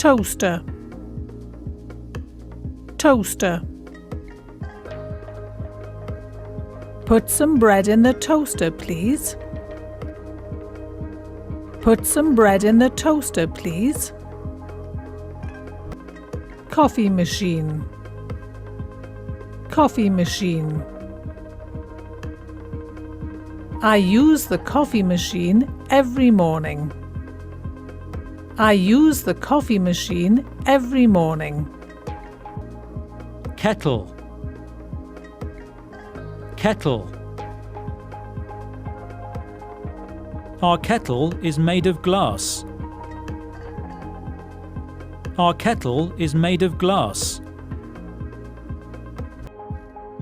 toaster, toaster. Put some bread in the toaster, please. Put some bread in the toaster, please. Coffee machine, coffee machine. I use the coffee machine every morning. I use the coffee machine every morning. Kettle, kettle. Our kettle is made of glass. Our kettle is made of glass.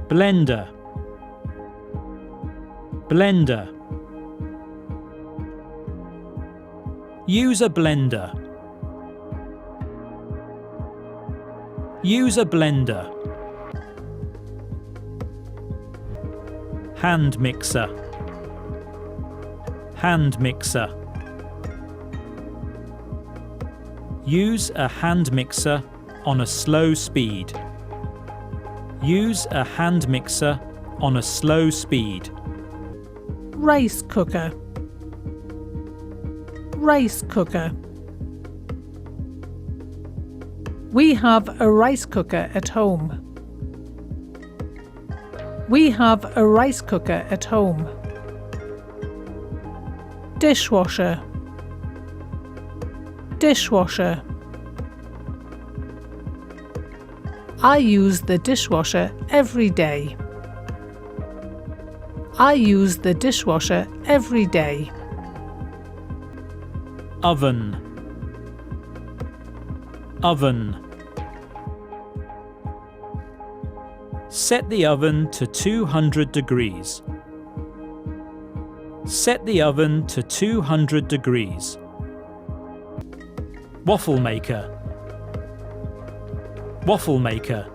Blender, blender. Use a blender. Use a blender. Hand mixer, hand mixer. Use a hand mixer on a slow speed. Use a hand mixer on a slow speed. Rice cooker, rice cooker. We have a rice cooker at home. We have a rice cooker at home. Dishwasher, dishwasher. I use the dishwasher every day. I use the dishwasher every day. Oven, oven. Set the oven to 200 degrees. Set the oven to 200 degrees. Waffle maker, waffle maker.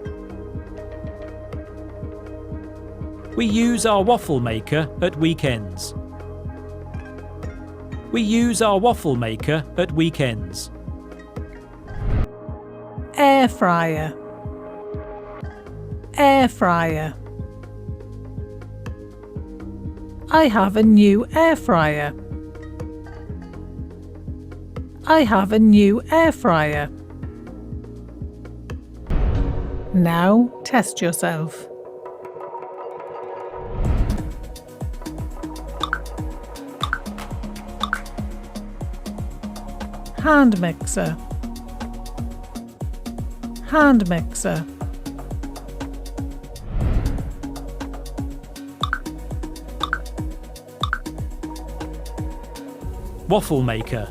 We use our waffle maker at weekends. We use our waffle maker at weekends. Air fryer, air fryer. I have a new air fryer. I have a new air fryer. Now test yourself. Hand mixer, hand mixer. Waffle maker,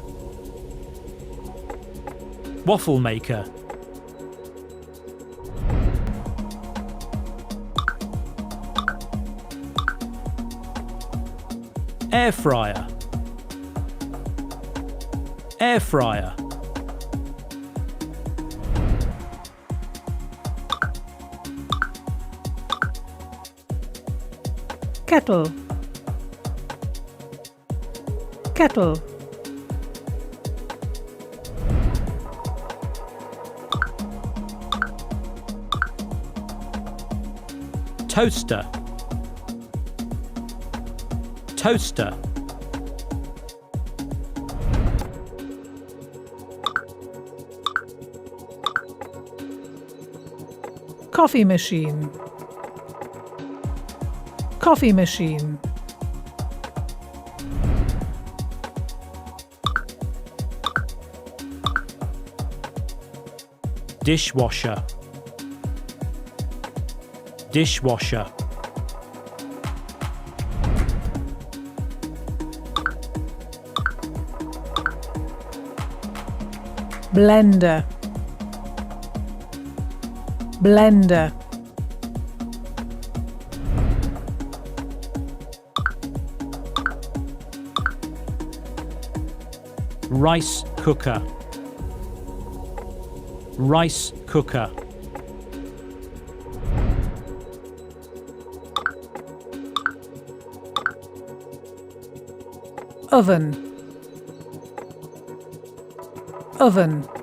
waffle maker. Air fryer, air fryer. Kettle, kettle. Toaster, toaster. Coffee machine, coffee machine. Dishwasher, dishwasher. Blender, blender. Rice cooker, rice cooker. Oven, oven.